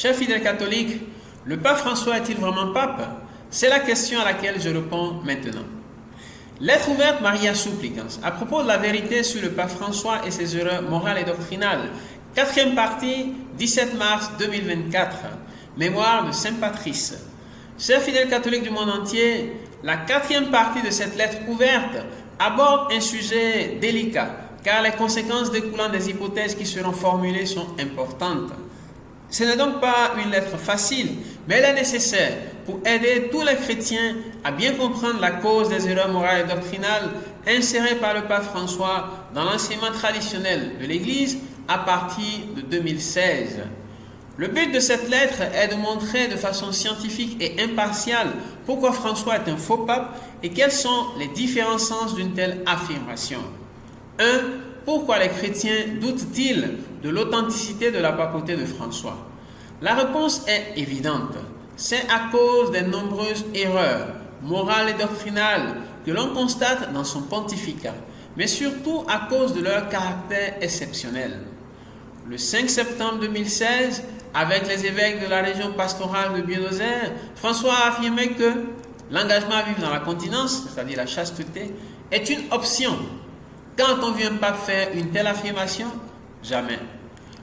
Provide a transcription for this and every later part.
Chers fidèles catholiques, le pape François est-il vraiment pape? C'est la question à laquelle je réponds maintenant. Lettre ouverte Maria Supplicans, à propos de la vérité sur le pape François et ses erreurs morales et doctrinales. 4e partie, 17 mars 2024. Mémoire de Saint Patrice. Chers fidèles catholiques du monde entier, la 4e partie de cette lettre ouverte aborde un sujet délicat, car les conséquences découlant des hypothèses qui seront formulées sont importantes. Ce n'est donc pas une lettre facile, mais elle est nécessaire pour aider tous les chrétiens à bien comprendre la cause des erreurs morales et doctrinales insérées par le pape François dans l'enseignement traditionnel de l'Église à partir de 2016. Le but de cette lettre est de montrer de façon scientifique et impartiale pourquoi François est un faux pape et quels sont les différents sens d'une telle affirmation. 1. Pourquoi les chrétiens doutent-ils de l'authenticité de la papauté de François? La réponse est évidente. C'est à cause des nombreuses erreurs morales et doctrinales que l'on constate dans son pontificat, mais surtout à cause de leur caractère exceptionnel. Le 5 septembre 2016, avec les évêques de la région pastorale de Buenos-Aires, François a affirmé que l'engagement à vivre dans la continence, c'est-à-dire la chasteté, est une option. Quand on vient pas faire une telle affirmation, jamais.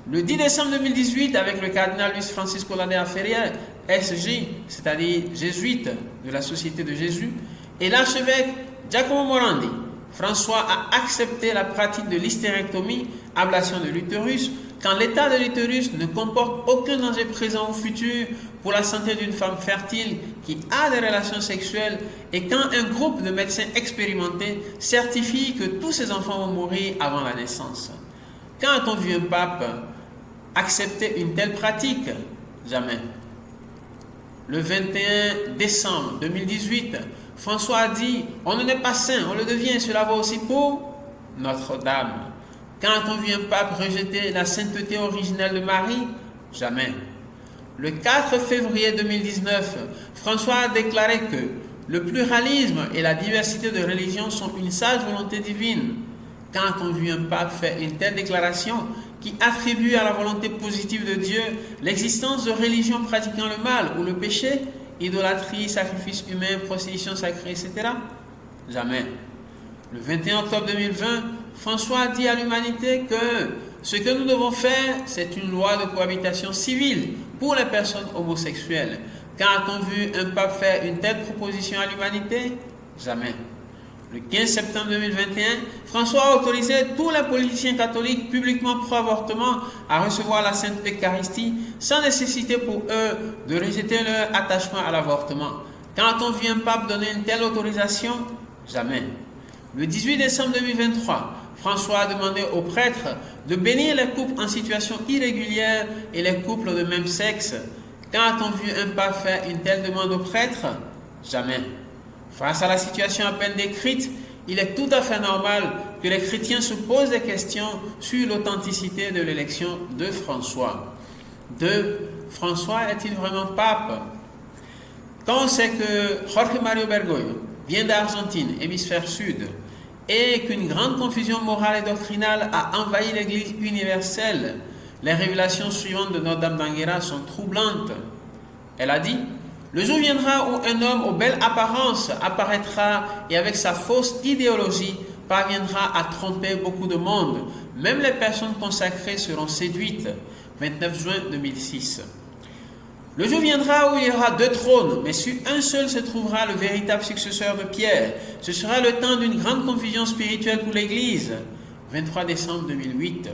Le 10 décembre 2018, avec le cardinal Luis Francisco Ladea Ferrier, SJ, c'est-à-dire jésuite de la Société de Jésus, et l'archevêque Giacomo Morandi, François a accepté la pratique de l'hystérectomie, ablation de l'utérus, quand l'état de l'utérus ne comporte aucun danger présent ou futur pour la santé d'une femme fertile qui a des relations sexuelles et quand un groupe de médecins expérimentés certifie que tous ses enfants vont mourir avant la naissance. Quand on vit un pape accepter une telle pratique? Jamais. Le 21 décembre 2018, François a dit « On ne n'est pas saint, on le devient, cela va aussi pour Notre-Dame ». Quand on vit un pape rejeter la sainteté originelle de Marie? Jamais. Le 4 février 2019, François a déclaré que le pluralisme et la diversité de religions sont une sage volonté divine. Quand on vit un pape faire une telle déclaration qui attribue à la volonté positive de Dieu l'existence de religions pratiquant le mal ou le péché, idolâtrie, sacrifice humain, prostitution sacrée, etc. Jamais. Le 21 octobre 2020, François a dit à l'humanité que ce que nous devons faire, c'est une loi de cohabitation civile pour les personnes homosexuelles. Quand on vu un pape faire une telle proposition à l'humanité? Jamais. Le 15 septembre 2021, François a autorisé tous les politiciens catholiques publiquement pro-avortement à recevoir la Sainte Eucharistie sans nécessité pour eux de rejeter leur attachement à l'avortement. Quand on vit un pape donner une telle autorisation? Jamais. Le 18 décembre 2023, François a demandé aux prêtres de bénir les couples en situation irrégulière et les couples de même sexe. Quand on vit un pape faire une telle demande aux prêtres? Jamais. Face à la situation à peine décrite, il est tout à fait normal que les chrétiens se posent des questions sur l'authenticité de l'élection de François. 2. François est-il vraiment pape? Quand on sait que Jorge Mario Bergoglio vient d'Argentine, hémisphère sud, et qu'une grande confusion morale et doctrinale a envahi l'Église universelle, les révélations suivantes de Notre-Dame d'Anguera sont troublantes. Elle a dit: le jour viendra où un homme aux belles apparences apparaîtra et avec sa fausse idéologie parviendra à tromper beaucoup de monde. Même les personnes consacrées seront séduites. 29 juin 2006. Le jour viendra où il y aura 2 trônes, mais sur un seul se trouvera le véritable successeur de Pierre. Ce sera le temps d'une grande confusion spirituelle pour l'Église. 23 décembre 2008.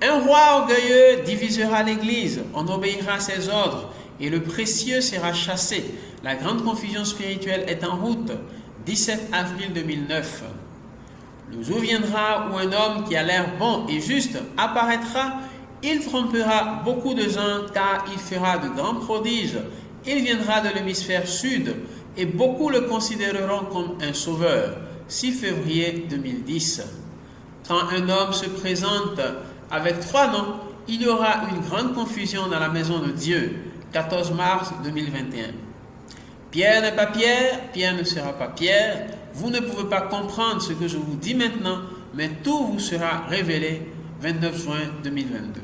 Un roi orgueilleux divisera l'Église, on obéira à ses ordres, et le précieux sera chassé. La grande confusion spirituelle est en route. 17 avril 2009. Le jour viendra où un homme qui a l'air bon et juste apparaîtra. Il trompera beaucoup de gens car il fera de grands prodiges. Il viendra de l'hémisphère sud et beaucoup le considéreront comme un sauveur. 6 février 2010. Quand un homme se présente avec 3 noms, il y aura une grande confusion dans la maison de Dieu. 14 mars 2021. Pierre n'est pas Pierre, Pierre ne sera pas Pierre. Vous ne pouvez pas comprendre ce que je vous dis maintenant, mais tout vous sera révélé. 29 juin 2022.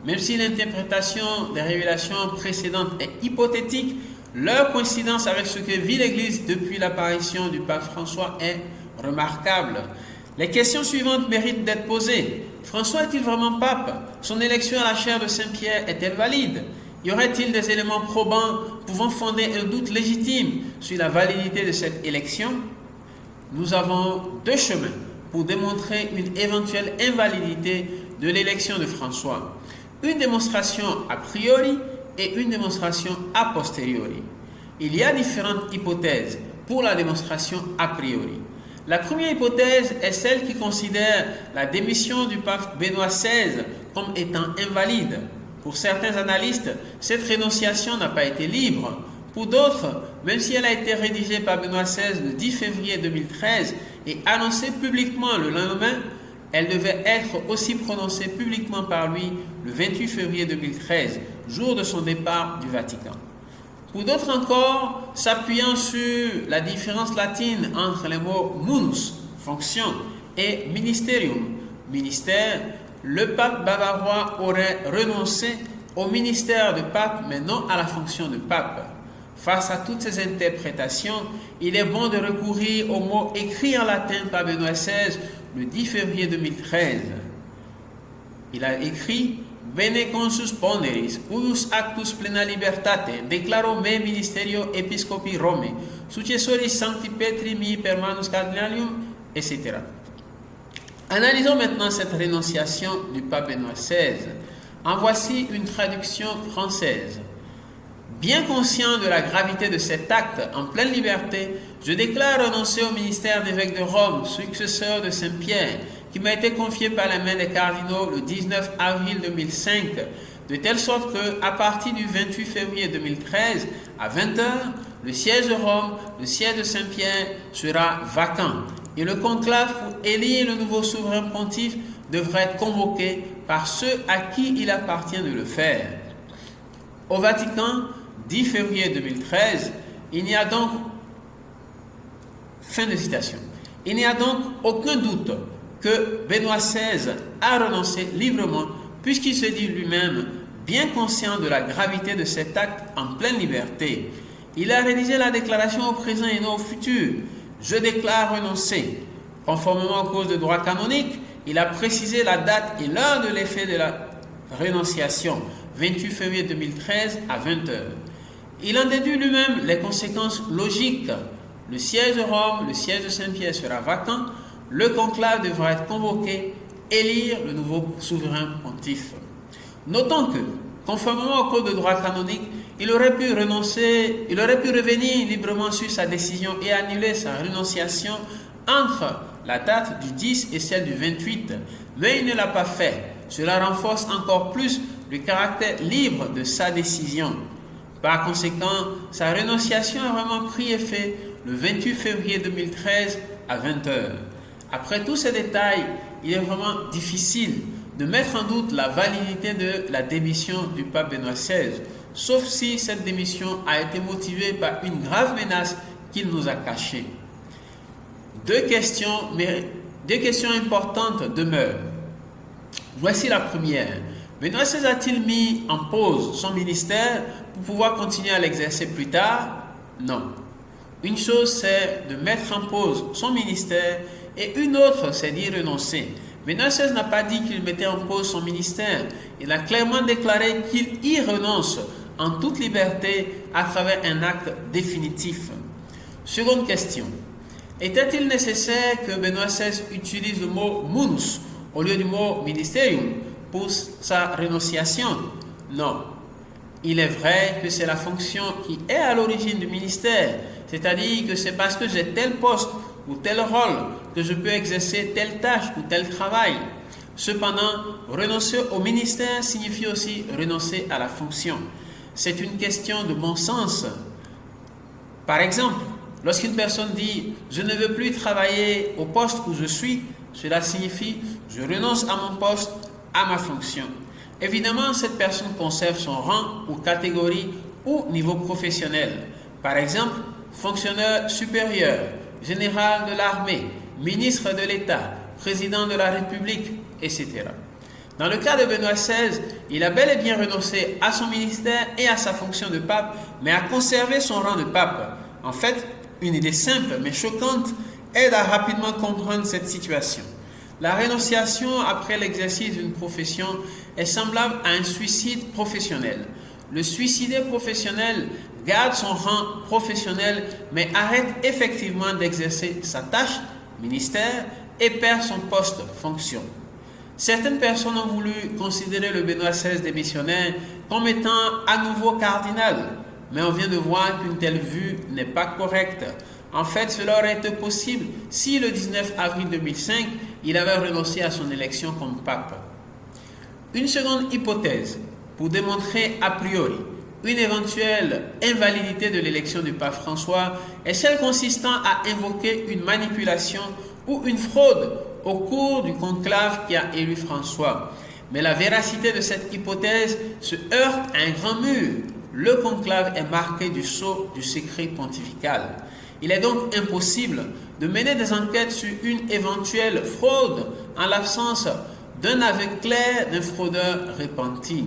Même si l'interprétation des révélations précédentes est hypothétique, leur coïncidence avec ce que vit l'Église depuis l'apparition du pape François est remarquable. Les questions suivantes méritent d'être posées. François est-il vraiment pape? Son élection à la chaire de Saint-Pierre est-elle valide? Y aurait-il des éléments probants pouvant fonder un doute légitime sur la validité de cette élection? Nous avons deux chemins pour démontrer une éventuelle invalidité de l'élection de François. Une démonstration a priori et une démonstration a posteriori. Il y a différentes hypothèses pour la démonstration a priori. La première hypothèse est celle qui considère la démission du pape Benoît XVI comme étant invalide. Pour certains analystes, cette rénonciation n'a pas été libre. Pour d'autres, même si elle a été rédigée par Benoît XVI le 10 février 2013 et annoncée publiquement le lendemain, elle devait être aussi prononcée publiquement par lui le 28 février 2013, jour de son départ du Vatican. Pour d'autres encore, s'appuyant sur la différence latine entre les mots munus, fonction, et ministerium, ministère, le pape bavarois aurait renoncé au ministère de pape, mais non à la fonction de pape. Face à toutes ces interprétations, il est bon de recourir au mot écrit en latin par Benoît XVI le 10 février 2013. Il a écrit Bene consus ponderis, uius actus plena libertate, declaro me ministerio episcopi Rome, successoris sancti Petri mi per manus cardinalium, etc. Analysons maintenant cette rénonciation du pape Benoît XVI. En voici une traduction française. Bien conscient de la gravité de cet acte en pleine liberté, je déclare renoncer au ministère d'évêque de Rome, successeur de Saint-Pierre, qui m'a été confié par la main des cardinaux le 19 avril 2005, de telle sorte que, à partir du 28 février 2013, à 20h, le siège de Rome, le siège de Saint-Pierre sera vacant et le conclave pour élire le nouveau souverain pontife devrait être convoqué par ceux à qui il appartient de le faire. Au Vatican, 10 février 2013, il n'y a donc, fin de citation, il n'y a donc aucun doute que Benoît XVI a renoncé librement puisqu'il se dit lui-même bien conscient de la gravité de cet acte en pleine liberté. Il a rédigé la déclaration au présent et non au futur. Je déclare renoncer. Conformément aux causes de droit canonique, il a précisé la date et l'heure de l'effet de la renonciation, 28 février 2013 à 20h. Il en déduit lui-même les conséquences logiques. Le siège de Rome, le siège de Saint-Pierre sera vacant, le conclave devra être convoqué, élire le nouveau souverain pontife. Notons que, conformément au code de droit canonique, il aurait pu revenir librement sur sa décision et annuler sa renonciation entre la date du 10 et celle du 28, mais il ne l'a pas fait. Cela renforce encore plus le caractère libre de sa décision. Par conséquent, sa renonciation a vraiment pris effet le 28 février 2013 à 20h. Après tous ces détails, il est vraiment difficile de mettre en doute la validité de la démission du pape Benoît XVI, sauf si cette démission a été motivée par une grave menace qu'il nous a cachée. Deux questions importantes demeurent. Voici la première. Benoît XVI a-t-il mis en pause son ministère pour pouvoir continuer à l'exercer plus tard? Non. Une chose, c'est de mettre en pause son ministère et une autre, c'est d'y renoncer. Benoît XVI n'a pas dit qu'il mettait en pause son ministère. Il a clairement déclaré qu'il y renonce en toute liberté à travers un acte définitif. Seconde question. Était-il nécessaire que Benoît XVI utilise le mot munus au lieu du mot ministerium pour sa renonciation? Non. Il est vrai que c'est la fonction qui est à l'origine du ministère, c'est-à-dire que c'est parce que j'ai tel poste ou tel rôle que je peux exercer telle tâche ou tel travail. Cependant, renoncer au ministère signifie aussi renoncer à la fonction. C'est une question de bon sens. Par exemple, lorsqu'une personne dit « je ne veux plus travailler au poste où je suis », cela signifie « je renonce à mon poste, à ma fonction ». Évidemment, cette personne conserve son rang ou catégorie ou niveau professionnel. Par exemple, fonctionnaire supérieur, général de l'armée, ministre de l'État, président de la République, etc. Dans le cas de Benoît XVI, il a bel et bien renoncé à son ministère et à sa fonction de pape, mais a conservé son rang de pape. En fait, une idée simple mais choquante aide à rapidement comprendre cette situation. La rénonciation après l'exercice d'une profession est semblable à un suicide professionnel. Le suicidé professionnel garde son rang professionnel mais arrête effectivement d'exercer sa tâche, ministère, et perd son poste, fonction. Certaines personnes ont voulu considérer le Benoît XVI démissionnaire comme étant à nouveau cardinal, mais on vient de voir qu'une telle vue n'est pas correcte. En fait, cela aurait été possible si le 19 avril 2005, il avait renoncé à son élection comme pape. Une seconde hypothèse pour démontrer a priori une éventuelle invalidité de l'élection du pape François est celle consistant à invoquer une manipulation ou une fraude au cours du conclave qui a élu François. Mais la véracité de cette hypothèse se heurte à un grand mur. Le conclave est marqué du sceau du secret pontifical. Il est donc impossible de mener des enquêtes sur une éventuelle fraude en l'absence d'un aveu clair d'un fraudeur repenti.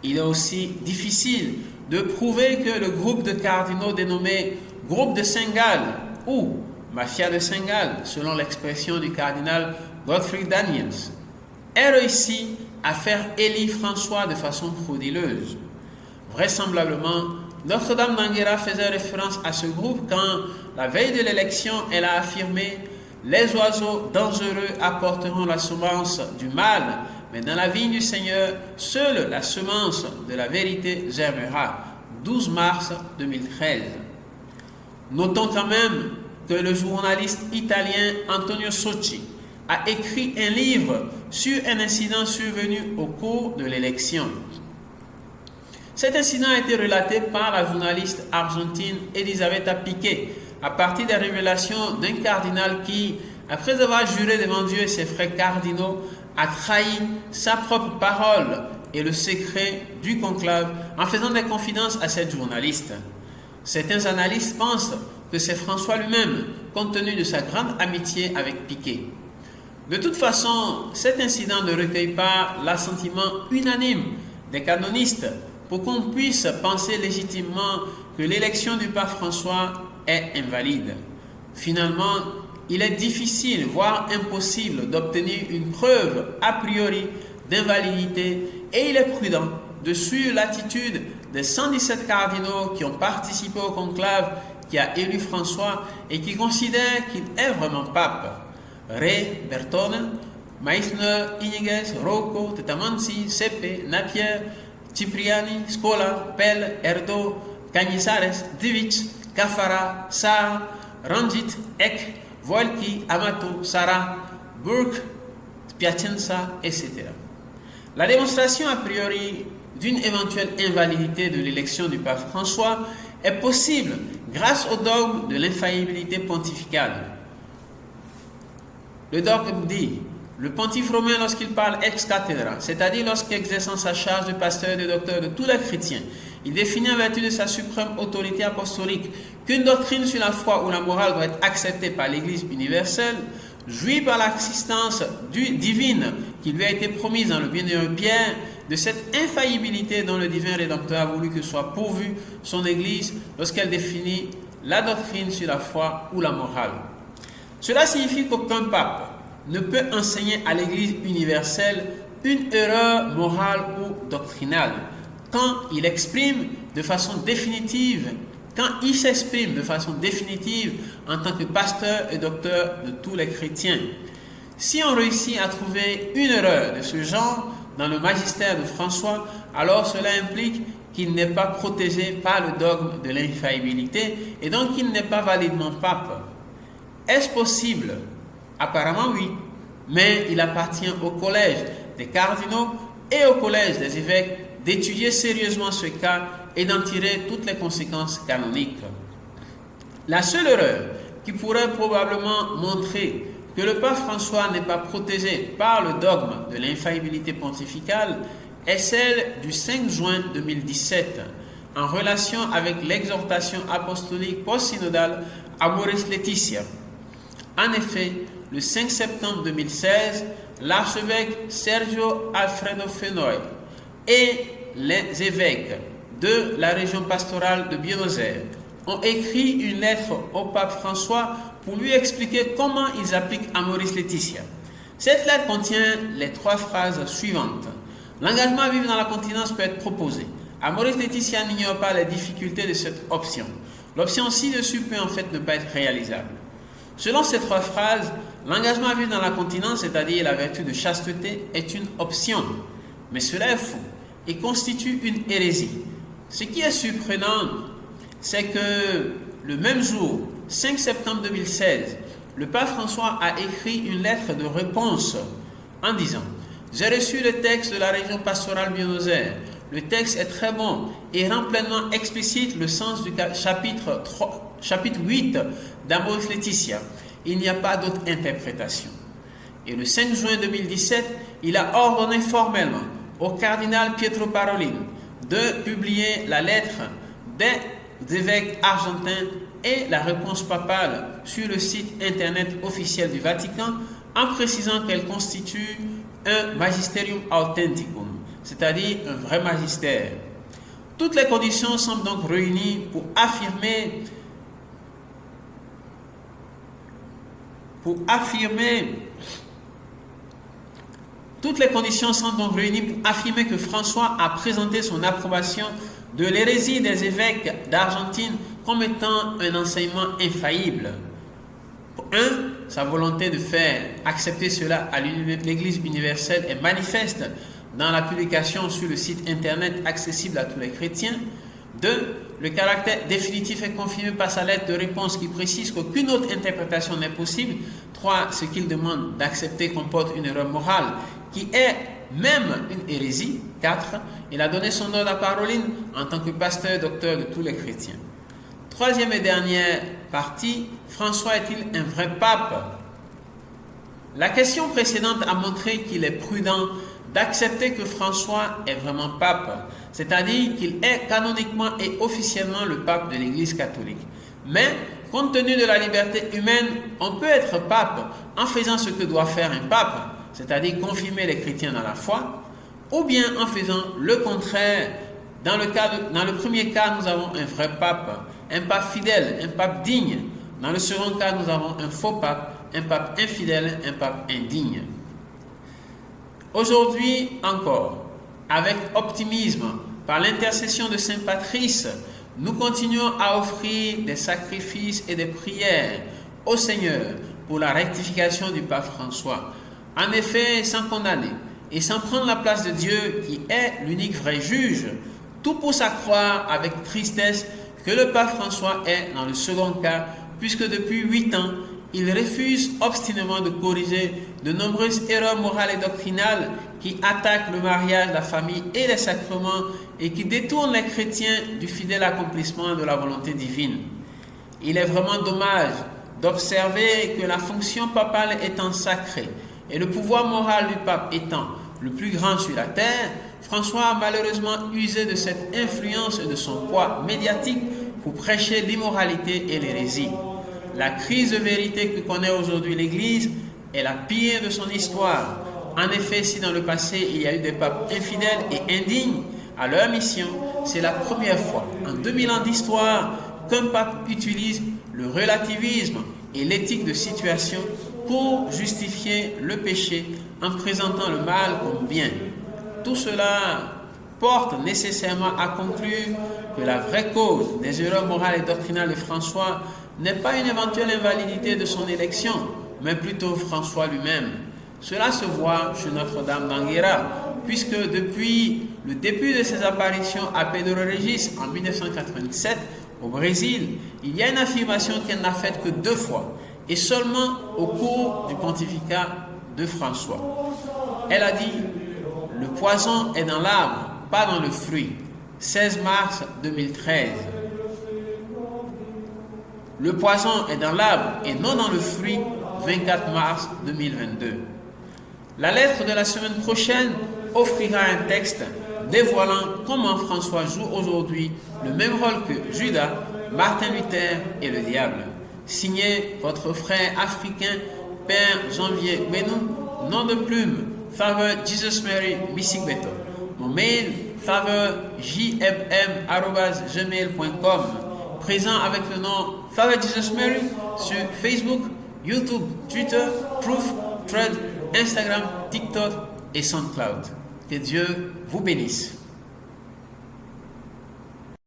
Il est aussi difficile de prouver que le groupe de cardinaux dénommé Groupe de Saint-Gall ou Mafia de Saint-Gall, selon l'expression du cardinal Godfrey Daniels, ait réussi à faire élire François de façon frauduleuse. Vraisemblablement, Notre-Dame d'Anguera faisait référence à ce groupe quand, la veille de l'élection, elle a affirmé « Les oiseaux dangereux apporteront la semence du mal, mais dans la vigne du Seigneur, seule la semence de la vérité germera. » 12 mars 2013. Notons quand même que le journaliste italien Antonio Socci a écrit un livre sur un incident survenu au cours de l'élection. Cet incident a été relaté par la journaliste argentine Elisabetta Piqué à partir des révélations d'un cardinal qui, après avoir juré devant Dieu et ses frères cardinaux, a trahi sa propre parole et le secret du conclave en faisant des confidences à cette journaliste. Certains analystes pensent que c'est François lui-même, compte tenu de sa grande amitié avec Piqué. De toute façon, cet incident ne recueille pas l'assentiment unanime des canonistes pour qu'on puisse penser légitimement que l'élection du pape François est invalide. Finalement, il est difficile, voire impossible, d'obtenir une preuve a priori d'invalidité et il est prudent de suivre l'attitude des 117 cardinaux qui ont participé au conclave qui a élu François et qui considèrent qu'il est vraiment pape. Re, Bertone, Meissner, Iñiguez, Rocco, Tetamanzi, Seppe, Napier, Cipriani, Scola, Pell, Erdo, Canizares, Divic, Cafara, Sarr, Ranjit, Eck, Voilki, Amato, Sarah, Burke, Piacenza, etc. La démonstration a priori d'une éventuelle invalidité de l'élection du pape François est possible grâce au dogme de l'infaillibilité pontificale. Le dogme dit: le pontife romain, lorsqu'il parle ex cathedra, c'est-à-dire lorsqu'exerçant sa charge de pasteur et de docteur de tous les chrétiens, il définit en vertu de sa suprême autorité apostolique qu'une doctrine sur la foi ou la morale doit être acceptée par l'Église universelle, jouit par l'assistance divine qui lui a été promise dans le bienheureux Pierre, de cette infaillibilité dont le divin Rédempteur a voulu que soit pourvue son Église lorsqu'elle définit la doctrine sur la foi ou la morale. Cela signifie qu'aucun pape ne peut enseigner à l'Église universelle une erreur morale ou doctrinale quand il s'exprime de façon définitive en tant que pasteur et docteur de tous les chrétiens. Si on réussit à trouver une erreur de ce genre dans le magistère de François, alors cela implique qu'il n'est pas protégé par le dogme de l'infaillibilité et donc qu'il n'est pas validement pape. Est-ce possible? Apparemment oui, mais il appartient au collège des cardinaux et au collège des évêques d'étudier sérieusement ce cas et d'en tirer toutes les conséquences canoniques. La seule erreur qui pourrait probablement montrer que le pape François n'est pas protégé par le dogme de l'infaillibilité pontificale est celle du 5 juin 2017 en relation avec l'exhortation apostolique post-synodale Amoris Laetitia. En effet, le 5 septembre 2016, l'archevêque Sergio Alfredo Fenoy et les évêques de la région pastorale de Buenos Aires ont écrit une lettre au pape François pour lui expliquer comment ils appliquent Amoris Laetitia. Cette lettre contient les 3 phrases suivantes. L'engagement à vivre dans la continence peut être proposé. Amoris Laetitia n'ignore pas les difficultés de cette option. L'option ci-dessus peut en fait ne pas être réalisable. Selon ces 3 phrases, l'engagement à vivre dans la continence, c'est-à-dire la vertu de chasteté, est une option. Mais cela est faux et constitue une hérésie. Ce qui est surprenant, c'est que le même jour, 5 septembre 2016, le pape François a écrit une lettre de réponse en disant « J'ai reçu le texte de la région pastorale Buenos Aires. Le texte est très bon et rend pleinement explicite le sens du chapitre 8 d'Amoris Laetitia. Il n'y a pas d'autre interprétation. » Et le 5 juin 2017, il a ordonné formellement au cardinal Pietro Parolin de publier la lettre des évêques argentins et la réponse papale sur le site internet officiel du Vatican en précisant qu'elle constitue un magisterium authenticum, c'est-à-dire un vrai magistère. Toutes les conditions semblent donc réunies pour affirmer que François a présenté son approbation de l'hérésie des évêques d'Argentine comme étant un enseignement infaillible. 1. Sa volonté de faire accepter cela à l'Église universelle est manifeste dans la publication sur le site internet accessible à tous les chrétiens. 2. Le caractère définitif est confirmé par sa lettre de réponse qui précise qu'aucune autre interprétation n'est possible. 3. Ce qu'il demande d'accepter comporte une erreur morale qui est même une hérésie. 4. Il a donné son ordre à Parolin en tant que pasteur docteur de tous les chrétiens. Troisième et dernière partie, François est-il un vrai pape? La question précédente a montré qu'il est prudent d'accepter que François est vraiment pape, c'est-à-dire qu'il est canoniquement et officiellement le pape de l'Église catholique. Mais, compte tenu de la liberté humaine, on peut être pape en faisant ce que doit faire un pape, c'est-à-dire confirmer les chrétiens dans la foi, ou bien en faisant le contraire. Dans le premier cas, nous avons un vrai pape, un pape fidèle, un pape digne. Dans le second cas, nous avons un faux pape, un pape infidèle, un pape indigne. Aujourd'hui encore, avec optimisme, par l'intercession de Saint Patrice, nous continuons à offrir des sacrifices et des prières au Seigneur pour la rectification du pape François. En effet, sans condamner et sans prendre la place de Dieu qui est l'unique vrai juge, tout pousse à croire avec tristesse que le pape François est dans le second cas, puisque depuis 8 ans, il refuse obstinément de corriger de nombreuses erreurs morales et doctrinales qui attaquent le mariage, la famille et les sacrements et qui détournent les chrétiens du fidèle accomplissement de la volonté divine. Il est vraiment dommage d'observer que la fonction papale étant sacrée et le pouvoir moral du pape étant le plus grand sur la terre, François a malheureusement usé de cette influence et de son poids médiatique pour prêcher l'immoralité et l'hérésie. La crise de vérité que connaît aujourd'hui l'Église est la pire de son histoire. En effet, si dans le passé il y a eu des papes infidèles et indignes à leur mission, c'est la première fois en 2000 ans d'histoire qu'un pape utilise le relativisme et l'éthique de situation pour justifier le péché en présentant le mal comme bien. Tout cela porte nécessairement à conclure que la vraie cause des erreurs morales et doctrinales de François n'est pas une éventuelle invalidité de son élection, mais plutôt François lui-même. Cela se voit chez Notre-Dame d'Anguera, puisque depuis le début de ses apparitions à Pedro Regis en 1987 au Brésil, il y a une affirmation qu'elle n'a faite que 2 fois, et seulement au cours du pontificat de François. Elle a dit « Le poison est dans l'arbre, pas dans le fruit ». 16 mars 2013. Le poison est dans l'arbre et non dans le fruit, 24 mars 2022. La lettre de la semaine prochaine offrira un texte dévoilant comment François joue aujourd'hui le même rôle que Judas, Martin Luther et le diable. Signé votre frère africain, Père Janvier Benou, nom de plume, Father Jesus Mary Bisikbeto. Mon mail, fatherjmm@gmail.com. Présent avec le nom Father Jesus Mary sur Facebook, YouTube, Twitter, Proof, Thread, Instagram, TikTok et SoundCloud. Que Dieu vous bénisse.